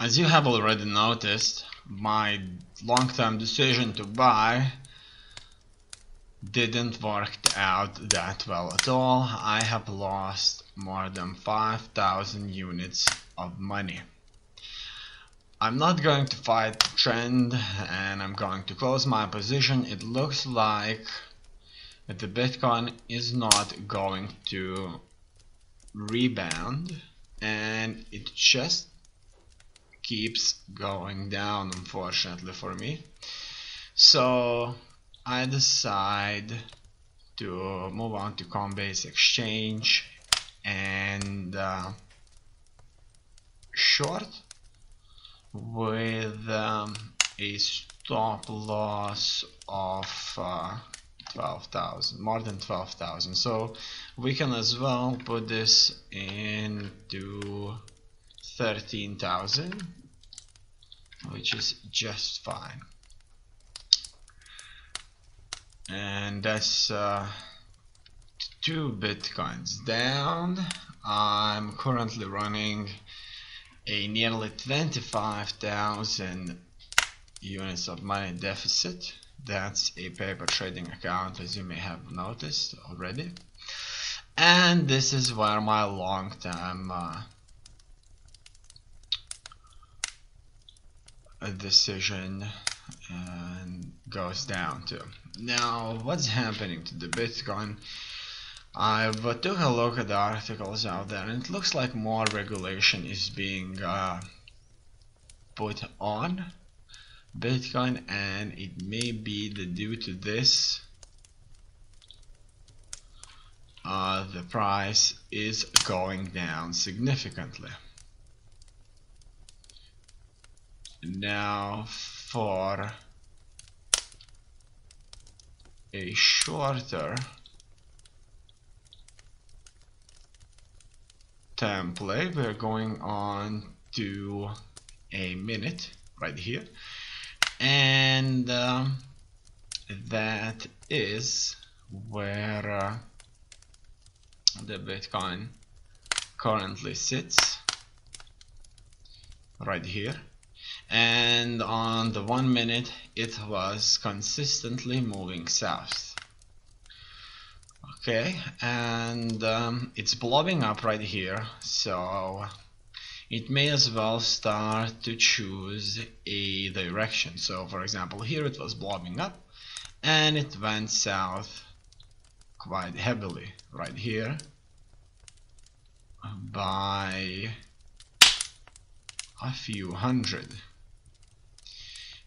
As you have already noticed, my long-term decision to buy didn't work out that well at all. I have lost more than 5,000 units of money. I'm not going to fight the trend and I'm going to close my position. It looks like the Bitcoin is not going to rebound and it just keeps going down, unfortunately for me. So I decide to move on to Coinbase Exchange and short with a stop loss of 12,000, more than 12,000. So we can as well put this into 13,000, which is just fine. And that's 2 Bitcoins down. I'm currently running a nearly 25,000 units of money deficit. That's a paper trading account, as you may have noticed already. And this is where my long-term decision goes down to. Now, what's happening to the Bitcoin? I've took a look at the articles out there, and it looks like more regulation is being put on Bitcoin, and it may be that due to this the price is going down significantly. Now for a shorter template, we're going on to a minute right here, and that is where the Bitcoin currently sits, right here. And on the 1 minute it was consistently moving south. Okay, and it's blowing up right here, so it may as well start to choose a direction. So for example, here it was blowing up and it went south quite heavily right here by a few hundred.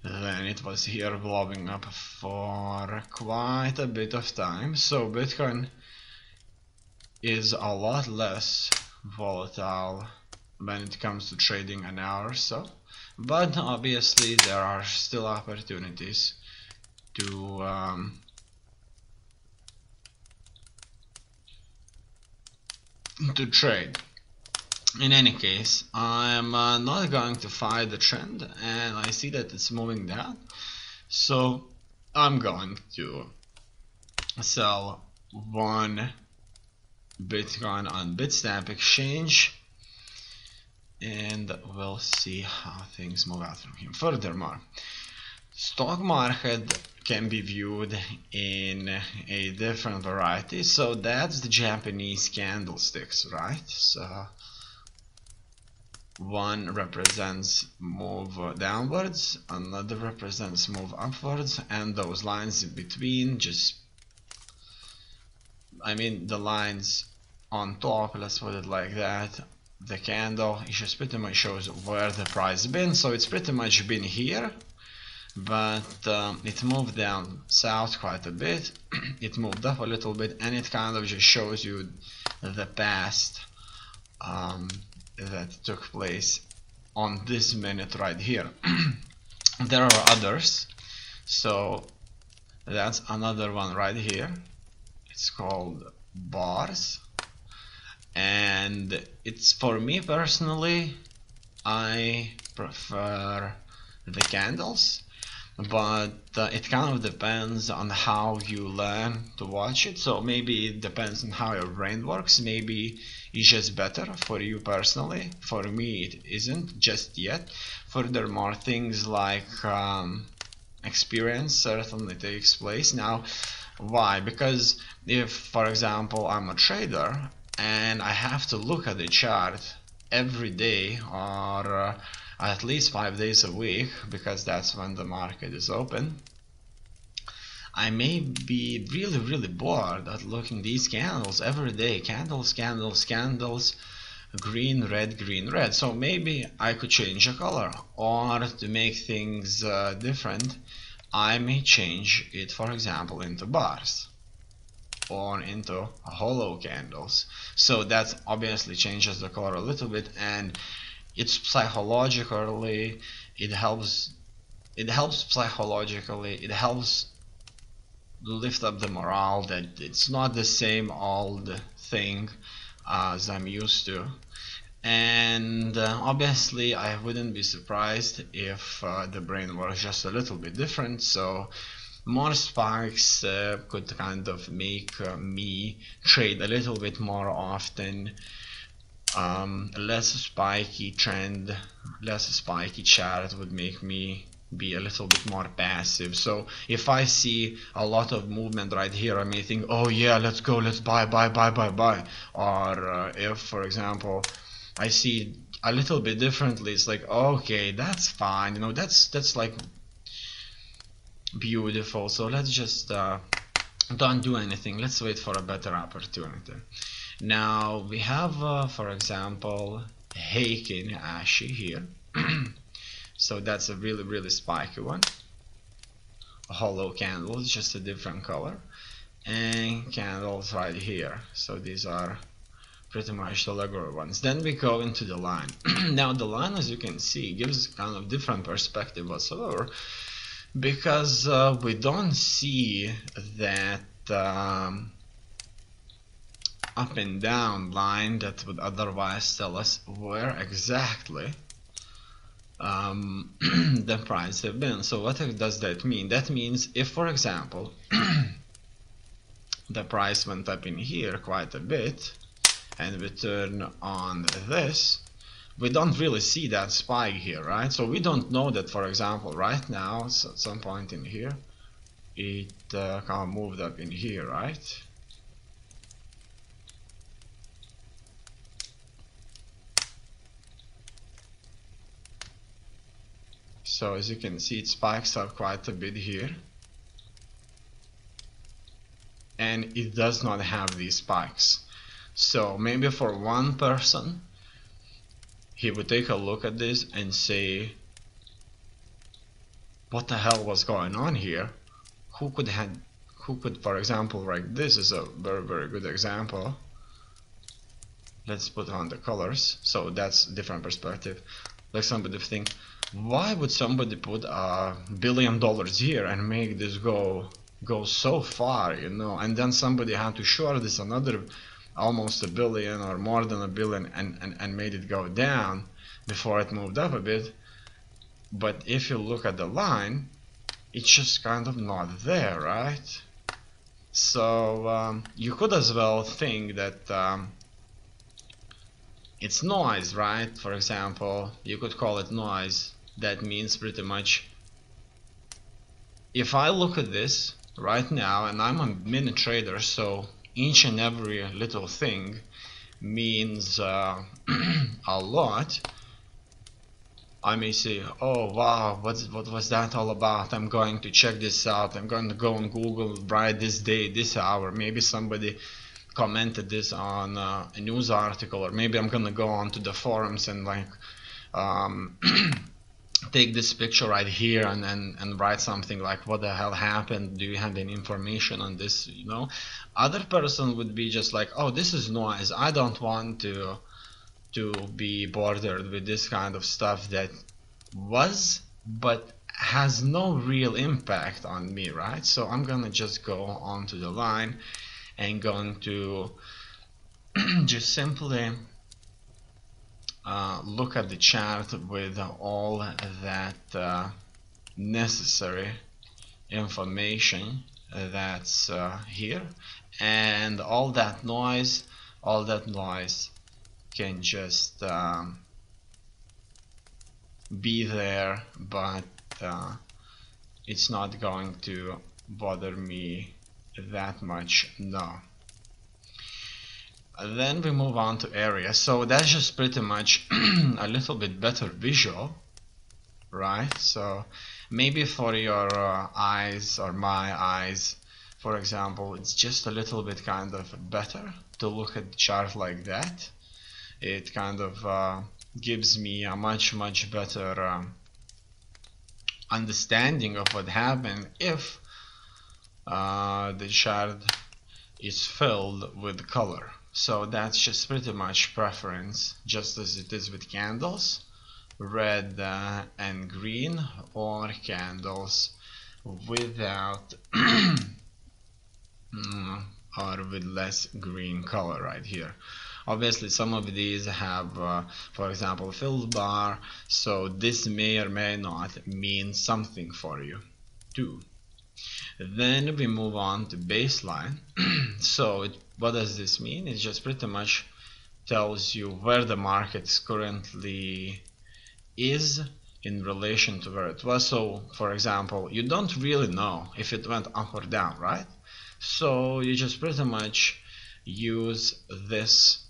Then it was here blowing up for quite a bit of time. So Bitcoin is a lot less volatile when it comes to trading an hour or so, but obviously there are still opportunities to trade. In any case, I'm not going to fight the trend, and I see that it's moving down, so I'm going to sell 1 Bitcoin on Bitstamp exchange, and we'll see how things move out from here. Furthermore, stock market can be viewed in a different variety. So that's the Japanese candlesticks, right? So one represents move downwards, another represents move upwards, and those lines in between just, I mean the lines on top, let's put it like that, the candle, it just pretty much shows where the price been. So it's pretty much been here, but it moved down south quite a bit, it moved up a little bit, and it kind of just shows you the past that took place on this minute right here. There are others, so that's another one right here. It's called bars, and it's, for me personally, I prefer the candles. but it kind of depends on how you learn to watch it. So maybe it depends on how your brain works. Maybe it's just better for you personally. For me, it isn't just yet. Furthermore, things like experience certainly takes place. Now, why? Because if, for example, I'm a trader and I have to look at the chart every day, or at least 5 days a week, because that's when the market is open, I may be really bored at looking these candles every day. Candles, candles, candles, green, red. So maybe I could change a color, or to make things different, I may change it, for example, into bars or into hollow candles. So that obviously changes the color a little bit, and it's psychologically, it helps psychologically, it helps lift up the morale that it's not the same old thing as I'm used to. And obviously I wouldn't be surprised if the brain works just a little bit different. So more spikes could kind of make me trade a little bit more often. Less spiky trend, less spiky chart would make me be a little bit more passive. So if I see a lot of movement right here, I may think, oh yeah, let's go, let's buy. Or if, for example, I see a little bit differently, it's like, okay, that's fine, you know, that's like beautiful. So let's just don't do anything. Let's wait for a better opportunity. Now we have, for example, Heikin Ashi here. So that's a really spiky one. A hollow candle, it's just a different color. And candles right here. So these are pretty much the regular ones. Then we go into the line. Now the line, as you can see, gives kind of different perspective whatsoever, because we don't see that up and down line that would otherwise tell us where exactly the price have been. So what does that mean? That means if, for example, the price went up in here quite a bit and we turn on this, we don't really see that spike here, right? So we don't know that, for example, right now, so at some point in here, it kind of moved up in here, right? So as you can see, it spikes up quite a bit here, and it does not have these spikes. So maybe for one person, he would take a look at this and say, what the hell was going on here? Who could, for example, like this is a very good example. Let's put on the colors, so that's a different perspective. Like somebody think, why would somebody put $1 billion here and make this go so far, you know? And then somebody had to short this another almost $1 billion or more than $1 billion and made it go down before it moved up a bit. But if you look at the line, it's just kind of not there, right? So you could as well think that it's noise, right? For example, you could call it noise. That means pretty much, if I look at this right now, and I'm a mini trader, so each and every little thing means a lot. I may say, oh wow, what was that all about? I'm going to check this out. I'm going to go on Google right this day, this hour. Maybe somebody commented this on a news article, or maybe I'm gonna go on to the forums and like take this picture right here and write something like, what the hell happened? Do you have any information on this? You know, other person would be just like, oh, this is noise. I don't want to be bothered with this kind of stuff that was but has no real impact on me, right? So I'm gonna just go onto the line and going to just simply look at the chart with all that necessary information that's here, and all that noise can just be there, but it's not going to bother me that much, no. Then we move on to area. So that's just pretty much a little bit better visual, right? So maybe for your eyes or my eyes, for example, it's just a little bit kind of better to look at the chart like that. It kind of gives me a much better understanding of what happened if the chart is filled with color. So that's just pretty much preference, just as it is with candles, red and green, or candles without or with less green color right here. Obviously some of these have for example filled bar, so this may or may not mean something for you too. Then we move on to baseline. So what does this mean? It just pretty much tells you where the market currently is in relation to where it was. So for example, you don't really know if it went up or down, right? So you just pretty much use this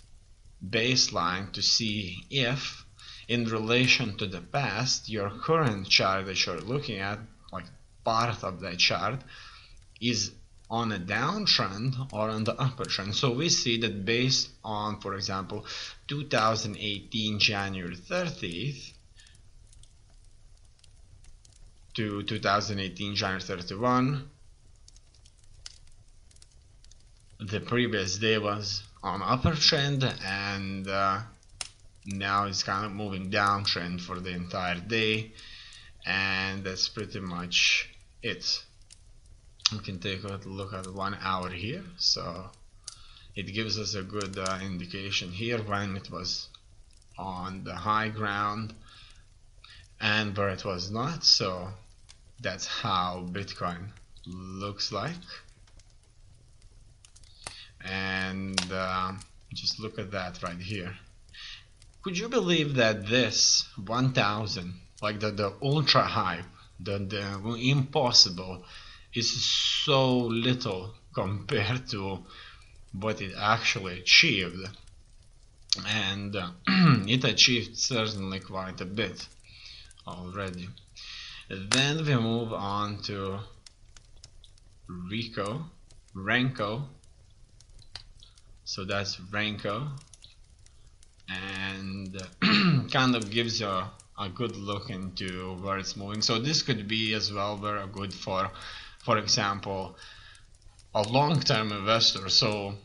baseline to see if in relation to the past your current chart that you're looking at, like part of that chart, is on a downtrend or on the upper trend. So we see that based on, for example, 2018 January 30th to 2018 January 31, the previous day was on upper trend, and now it's kind of moving downtrend for the entire day, and that's pretty much it. We can take a look at 1 hour here, so it gives us a good indication here when it was on the high ground and where it was not. So that's how Bitcoin looks like. And just look at that right here. Could you believe that this 1000, like the ultra hype, the impossible, is so little compared to what it actually achieved? And it achieved certainly quite a bit already. Then we move on to Renko. So that's Renko, and kind of gives you a good look into where it's moving. So this could be as well very good for example, a long-term investor. So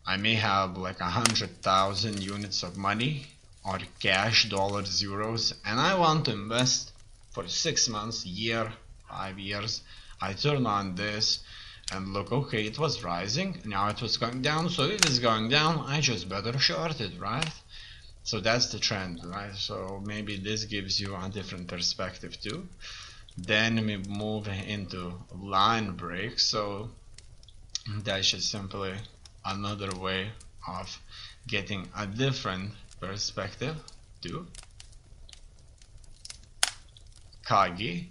I may have like 100,000 units of money or cash, dollars, euros, and I want to invest for 6 months, year, 5 years. I turn on this and look, okay, it was rising, now it was going down, so if it's going down, I just better short it, right? So that's the trend, right? So maybe this gives you a different perspective too. Then we move into line break. So that's just simply another way of getting a different perspective too. Kagi,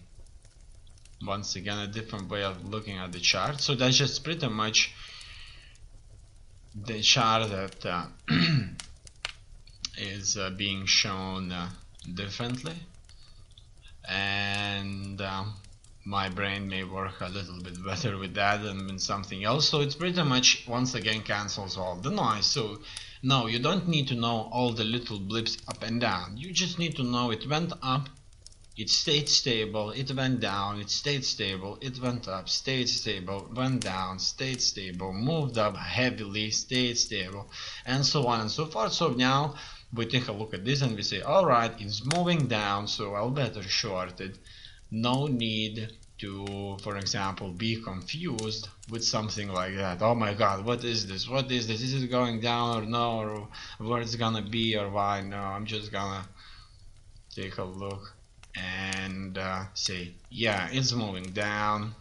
once again a different way of looking at the chart. So that's just pretty much the chart that is being shown differently, and my brain may work a little bit better with that than with something else. So it's pretty much once again cancels all the noise. So no, you don't need to know all the little blips up and down. You just need to know it went up, it stayed stable, it went down, it stayed stable, it went up, stayed stable, went down, stayed stable, moved up heavily, stayed stable, and so on and so forth. So now we take a look at this and we say, alright, it's moving down, so I'll better short it. No need to, for example, be confused with something like that. Oh my god, what is this? What is this? Is it going down or no? Or where it's gonna be or why? No, I'm just gonna take a look and say, yeah, it's moving down.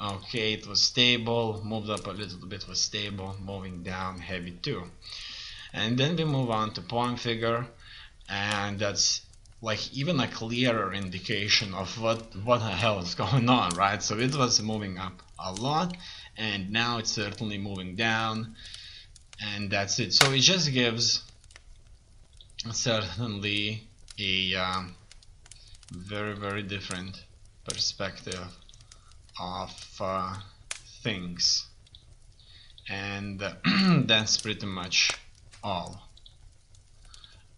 Okay, it was stable, moved up a little bit, was stable, moving down heavy too. And then we move on to point figure, and that's like even a clearer indication of what the hell is going on, right? So it was moving up a lot, and now it's certainly moving down, and that's it. So it just gives certainly a very different perspective of things, and that's pretty much all.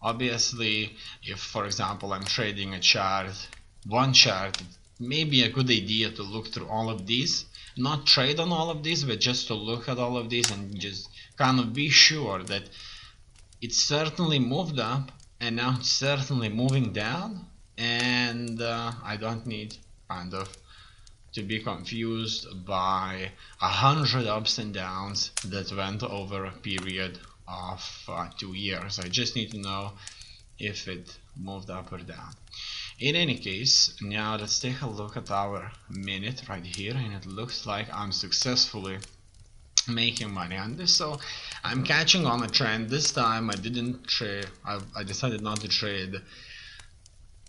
Obviously, if for example I'm trading a chart, one chart, it may be a good idea to look through all of these, not trade on all of these, but just to look at all of these and just kind of be sure that it certainly moved up and now it's certainly moving down, and I don't need kind of to be confused by 100 ups and downs that went over a period of 2 years. I just need to know if it moved up or down. In any case, now let's take a look at our minute right here, and it looks like I'm successfully making money on this. So I'm catching on a trend. This time I didn't trade, I decided not to trade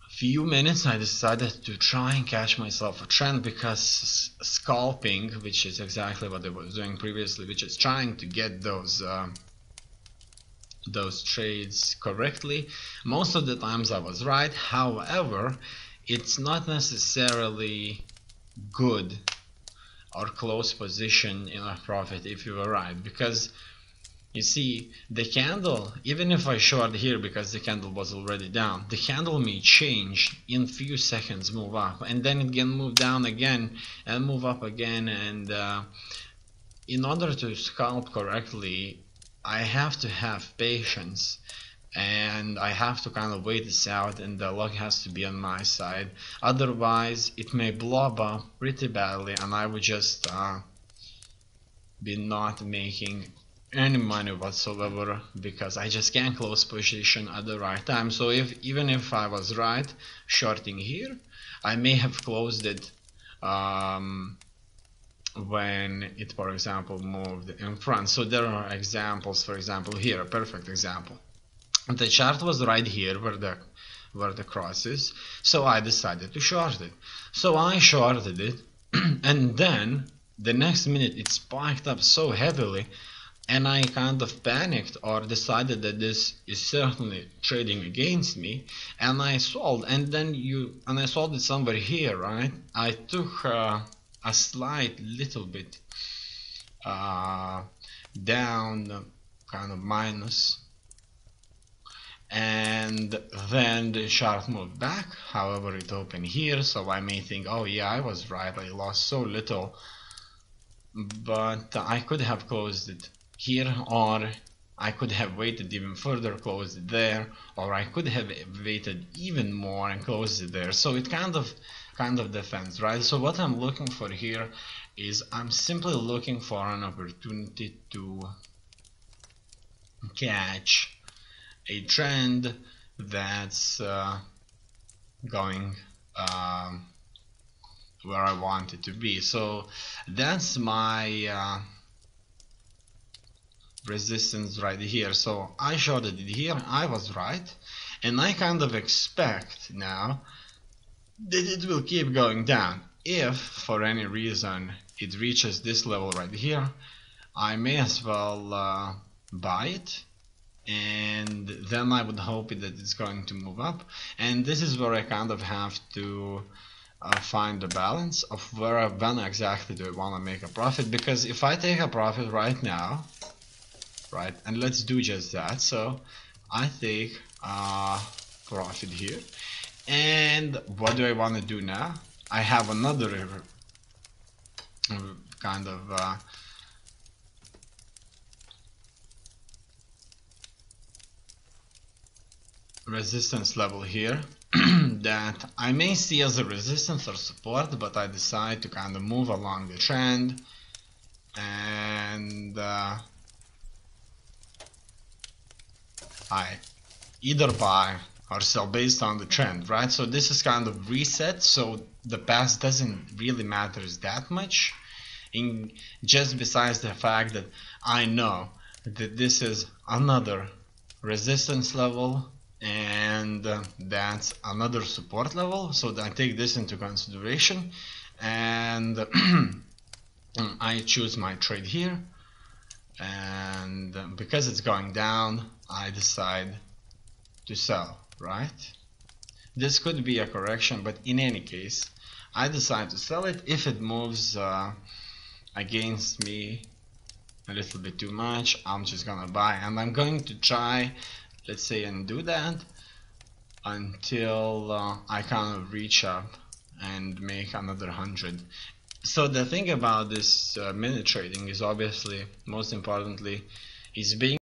few minutes. I decided to try and catch myself a trend, because scalping, which is exactly what I was doing previously, which is trying to get those trades correctly, most of the times I was right. However, it's not necessarily good or close position in a profit if you were right, because you see, the candle, even if I short here because the candle was already down, the candle may change in few seconds, move up, and then it can move down again and move up again. And in order to scalp correctly, I have to have patience, and I have to kind of wait this out, and the luck has to be on my side. Otherwise, it may blow up pretty badly, and I would just be not making any money whatsoever, because I just can't close position at the right time. So even if I was right shorting here, I may have closed it when it, for example, moved in front. So there are examples. For example, here, a perfect example. The chart was right here where the cross is, so I decided to short it. So I shorted it, and then the next minute it spiked up so heavily, and I kind of panicked or decided that this is certainly trading against me, and I sold. And I sold it somewhere here, right? I took a slight little bit down, kind of minus, and then the chart moved back. However, it opened here, so I may think, oh yeah, I was right, I lost so little, but I could have closed it here, or I could have waited even further, closed it there, or I could have waited even more and closed it there. So it kind of depends, right? So what I'm looking for here is I'm simply looking for an opportunity to catch a trend that's going where I want it to be. So that's my resistance right here. So I shorted it here, I was right, and I kind of expect now that it will keep going down. If for any reason it reaches this level right here, I may as well buy it, and then I would hope that it's going to move up. And this is where I kind of have to find the balance of when exactly do I want to make a profit, because if I take a profit right now, right, and let's do just that. So I take profit here, and what do I want to do now? I have another kind of resistance level here that I may see as a resistance or support, but I decide to kind of move along the trend, and I either buy or sell based on the trend, right? So this is kind of reset, so the past doesn't really matters that much. Just besides the fact that I know that this is another resistance level and that's another support level, so I take this into consideration and I choose my trade here, and because it's going down I decide to sell, right? This could be a correction, but in any case I decide to sell it if it moves against me a little bit too much. I'm just gonna buy, and I'm going to try, let's say, and do that until I kind of reach up and make another 100. So the thing about this minute trading is obviously, most importantly, is being